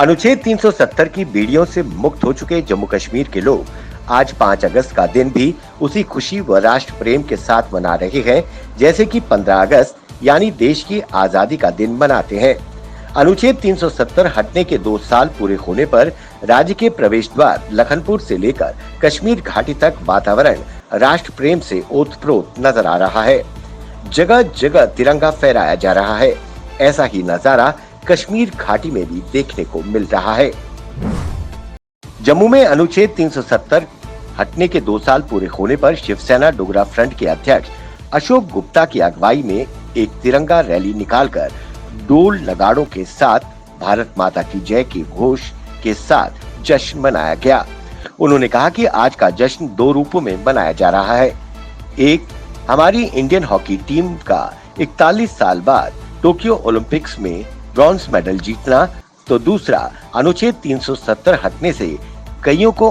अनुच्छेद 370 की बेड़ियों से मुक्त हो चुके जम्मू कश्मीर के लोग आज 5 अगस्त का दिन भी उसी खुशी व राष्ट्र प्रेम के साथ मना रहे हैं जैसे कि 15 अगस्त यानी देश की आजादी का दिन मनाते हैं। अनुच्छेद 370 हटने के 2 साल पूरे होने पर राज्य के प्रवेश द्वार लखनपुर से लेकर कश्मीर घाटी तक वातावरण राष्ट्र प्रेम से ओतप्रोत नजर आ रहा है। जगह जगह तिरंगा फहराया जा रहा है। ऐसा ही नजारा कश्मीर घाटी में भी देखने को मिल रहा है। जम्मू में अनुच्छेद 370 हटने के 2 साल पूरे होने पर शिवसेना डोगरा फ्रंट के अध्यक्ष अशोक गुप्ता की अगुवाई में एक तिरंगा रैली निकालकर डोल नगाड़ों के साथ भारत माता की जय के घोष के साथ जश्न मनाया गया। उन्होंने कहा कि आज का जश्न 2 रूपों में मनाया जा रहा है। एक, हमारी इंडियन हॉकी टीम का 41 साल बाद टोक्यो ओलंपिक्स में ब्रॉन्ज मेडल जीतना, तो दूसरा अनुच्छेद 370 हटने से कईयों को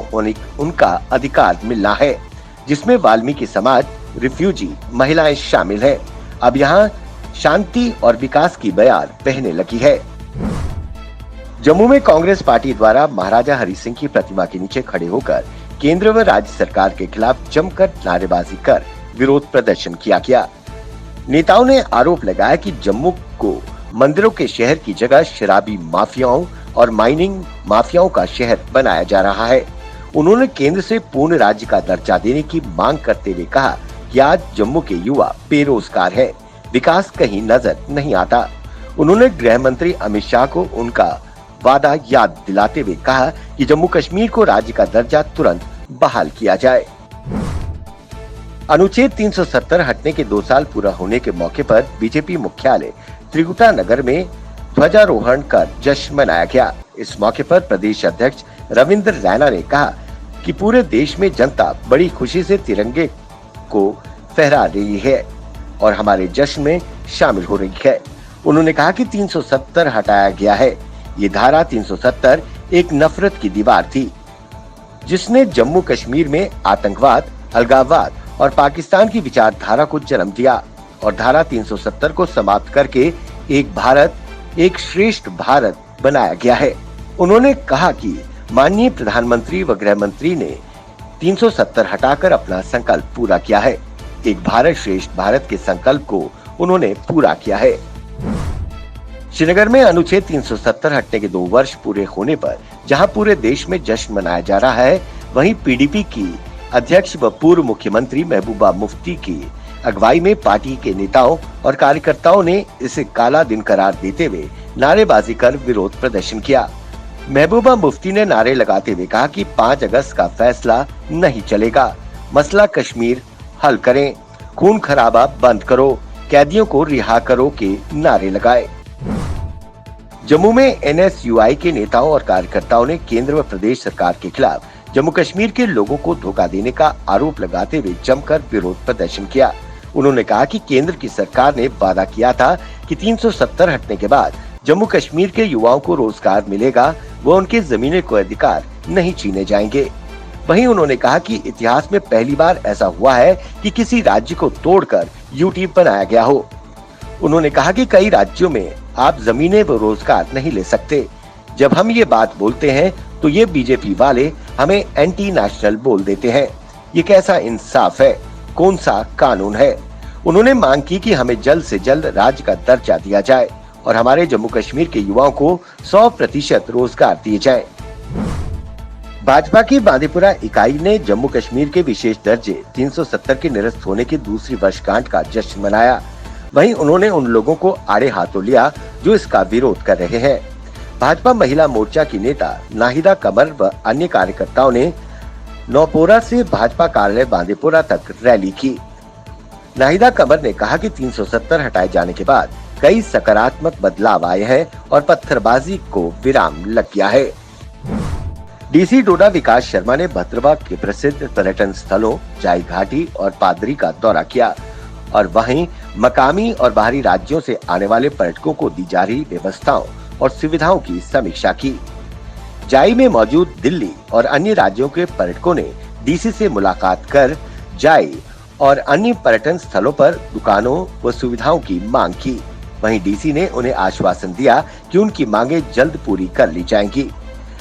उनका अधिकार मिलना है, जिसमें वाल्मीकि समाज, रिफ्यूजी, महिलाएं शामिल हैं। अब यहाँ शांति और विकास की बयार बहने लगी है। जम्मू में कांग्रेस पार्टी द्वारा महाराजा हरि सिंह की प्रतिमा के नीचे खड़े होकर केंद्र व राज्य सरकार के खिलाफ जमकर नारेबाजी कर विरोध प्रदर्शन किया गया। नेताओं ने आरोप लगाया कि जम्मू को मंदिरों के शहर की जगह शराबी माफियाओं और माइनिंग माफियाओं का शहर बनाया जा रहा है। उन्होंने केंद्र से पूर्ण राज्य का दर्जा देने की मांग करते हुए कहा कि आज जम्मू के युवा बेरोजगार हैं, विकास कहीं नजर नहीं आता। उन्होंने गृह मंत्री अमित शाह को उनका वादा याद दिलाते हुए कहा कि जम्मू कश्मीर को राज्य का दर्जा तुरंत बहाल किया जाए। अनुच्छेद 370 हटने के 2 साल पूरा होने के मौके पर बीजेपी मुख्यालय त्रिकुटा नगर में ध्वजारोहण कर जश्न मनाया गया। इस मौके पर प्रदेश अध्यक्ष रविंद्र रैना ने कहा कि पूरे देश में जनता बड़ी खुशी से तिरंगे को फहरा रही है और हमारे जश्न में शामिल हो रही है। उन्होंने कहा कि 370 हटाया गया है। ये धारा 370 एक नफरत की दीवार थी, जिसने जम्मू कश्मीर में आतंकवाद, अलगाववाद और पाकिस्तान की विचारधारा को जन्म दिया और धारा 370 को समाप्त करके एक भारत, एक श्रेष्ठ भारत बनाया गया है। उन्होंने कहा कि माननीय प्रधानमंत्री व गृह मंत्री ने 370 हटाकर अपना संकल्प पूरा किया है। एक भारत श्रेष्ठ भारत के संकल्प को उन्होंने पूरा किया है। श्रीनगर में अनुच्छेद 370 हटने के 2 वर्ष पूरे होने पर जहां पूरे देश में जश्न मनाया जा रहा है, वहीं पीडीपी की अध्यक्ष व पूर्व मुख्यमंत्री महबूबा मुफ्ती की अगुवाई में पार्टी के नेताओं और कार्यकर्ताओं ने इसे काला दिन करार देते हुए नारेबाजी कर विरोध प्रदर्शन किया। महबूबा मुफ्ती ने नारे लगाते हुए कहा कि 5 अगस्त का फैसला नहीं चलेगा, मसला कश्मीर हल करें, खून खराबा बंद करो, कैदियों को रिहा करो के नारे लगाए। जम्मू में एनएसयूआई के नेताओं और कार्यकर्ताओं ने केंद्र व प्रदेश सरकार के खिलाफ जम्मू कश्मीर के लोगों को धोखा देने का आरोप लगाते हुए जमकर विरोध प्रदर्शन किया। उन्होंने कहा कि केंद्र की सरकार ने वादा किया था कि 370 हटने के बाद जम्मू कश्मीर के युवाओं को रोजगार मिलेगा व उनके जमीनें को अधिकार नहीं छीने जाएंगे। वहीं उन्होंने कहा कि इतिहास में पहली बार ऐसा हुआ है कि किसी राज्य को तोड़कर यूटी बनाया गया हो। उन्होंने कहा कि कई राज्यों में आप जमीनें व रोजगार नहीं ले सकते। जब हम ये बात बोलते हैं तो ये बीजेपी वाले हमें एंटी नेशनल बोल देते हैं। ये कैसा इंसाफ है, कौन सा कानून है। उन्होंने मांग की कि हमें जल्द से जल्द राज्य का दर्जा दिया जाए और हमारे जम्मू कश्मीर के युवाओं को 100% रोजगार दिए जाए। भाजपा की बांदीपुरा इकाई ने जम्मू कश्मीर के विशेष दर्जे 370 के निरस्त होने की दूसरी वर्षगांठ का जश्न मनाया। वहीं उन्होंने उन लोगों को आड़े हाथों लिया जो इसका विरोध कर रहे हैं। भाजपा महिला मोर्चा की नेता नाहिदा कमर व अन्य कार्यकर्ताओं ने नौपोरा से भाजपा कार्यालय बांदीपुरा तक रैली की। नाहिदा कमर ने कहा कि 370 हटाए जाने के बाद कई सकारात्मक बदलाव आए हैं और पत्थरबाजी को विराम लग गया है। डीसी डोडा विकास शर्मा ने भद्रवा के प्रसिद्ध पर्यटन स्थलों जाई घाटी और पादरी का दौरा किया और वहीं मकामी और बाहरी राज्यों से आने वाले पर्यटकों को दी जा रही व्यवस्थाओं और सुविधाओं की समीक्षा की। जाई में मौजूद दिल्ली और अन्य राज्यों के पर्यटकों ने डीसी से मुलाकात कर जाई और अन्य पर्यटन स्थलों पर दुकानों व सुविधाओं की मांग की। वहीं डीसी ने उन्हें आश्वासन दिया कि उनकी मांगे जल्द पूरी कर ली जाएंगी।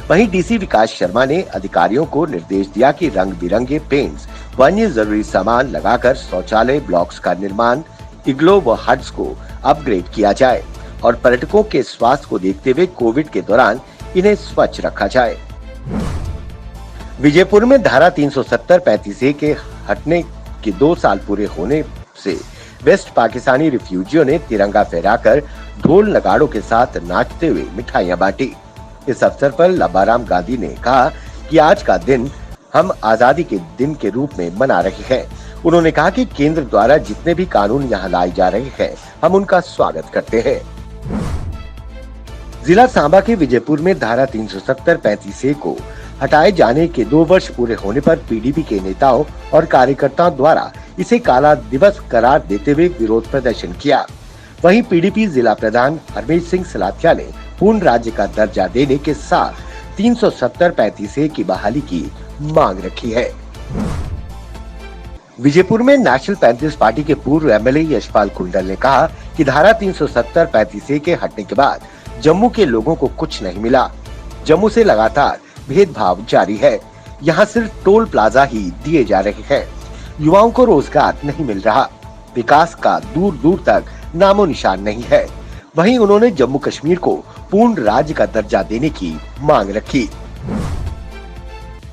वहीं डीसी विकास शर्मा ने अधिकारियों को निर्देश दिया कि रंग बिरंगे पेंट्स व अन्य जरूरी सामान लगाकर शौचालय ब्लॉक्स का निर्माण, इग्लो व हट्स को अपग्रेड किया जाए और पर्यटकों के स्वास्थ्य को देखते हुए कोविड के दौरान इन्हें स्वच्छ रखा जाए। विजयपुर में धारा 370-35A के हटने के 2 साल पूरे होने से वेस्ट पाकिस्तानी रिफ्यूजियों ने तिरंगा फहराकर ढोल नगाड़ों के साथ नाचते हुए मिठाइयां बांटी। इस अवसर पर लबाराम गांधी ने कहा कि आज का दिन हम आजादी के दिन के रूप में मना रहे हैं। उन्होंने कहा कि केंद्र द्वारा जितने भी कानून यहाँ लाए जा रहे हैं, हम उनका स्वागत करते हैं। जिला सांबा के विजयपुर में धारा 370-35A को हटाए जाने के 2 वर्ष पूरे होने पर पीडीपी के नेताओं और कार्यकर्ताओं द्वारा इसे काला दिवस करार देते हुए विरोध प्रदर्शन किया। वहीं पीडीपी जिला प्रधान हरमेश सिंह सलाथिया ने पूर्ण राज्य का दर्जा देने के साथ 370-35A की बहाली की मांग रखी है। विजयपुर में नेशनल पैंथर्स पार्टी के पूर्व एमएलए यशपाल कुंडल ने कहा कि धारा 370-35A के हटने के बाद जम्मू के लोगों को कुछ नहीं मिला। जम्मू से लगातार भेदभाव जारी है। यहाँ सिर्फ टोल प्लाजा ही दिए जा रहे हैं। युवाओं को रोजगार नहीं मिल रहा। विकास का दूर दूर तक नामो निशान नहीं है। वहीं उन्होंने जम्मू कश्मीर को पूर्ण राज्य का दर्जा देने की मांग रखी।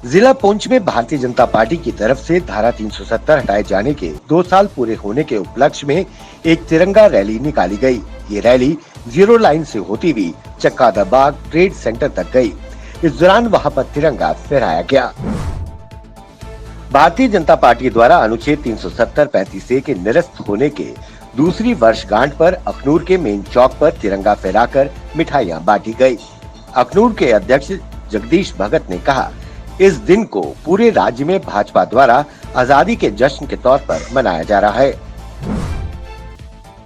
जिला पुंछ में भारतीय जनता पार्टी की तरफ से धारा 370 हटाए जाने के 2 साल पूरे होने के उपलक्ष्य में एक तिरंगा रैली निकाली गई। ये रैली जीरो लाइन से होती हुई चक्कादाबाग ट्रेड सेंटर तक गई। इस दौरान वहां पर तिरंगा फहराया गया। भारतीय जनता पार्टी द्वारा अनुच्छेद 370-35A के निरस्त होने के दूसरी वर्षगांठ पर अखनूर के मेन चौक पर तिरंगा फहराकर मिठाइयां बांटी गई। अखनूर के अध्यक्ष जगदीश भगत ने कहा, इस दिन को पूरे राज्य में भाजपा द्वारा आजादी के जश्न के तौर पर मनाया जा रहा है।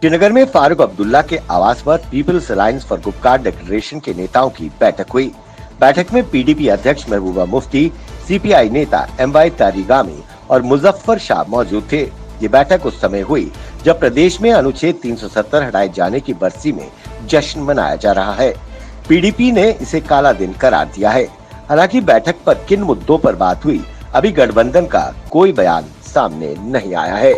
श्रीनगर में फारूक अब्दुल्ला के आवास पर people's alliance for Gupkar declaration के नेताओं की बैठक हुई। बैठक में पीडीपी अध्यक्ष महबूबा मुफ्ती, सीपीआई नेता एमवाई तारिगामी और मुजफ्फर शाह मौजूद थे। ये बैठक उस समय हुई जब प्रदेश में अनुच्छेद 370 हटाए जाने की बरसी में जश्न मनाया जा रहा है। पीडीपी ने इसे काला दिन करार दिया है। हालांकि बैठक पर किन मुद्दों पर बात हुई, अभी गठबंधन का कोई बयान सामने नहीं आया है।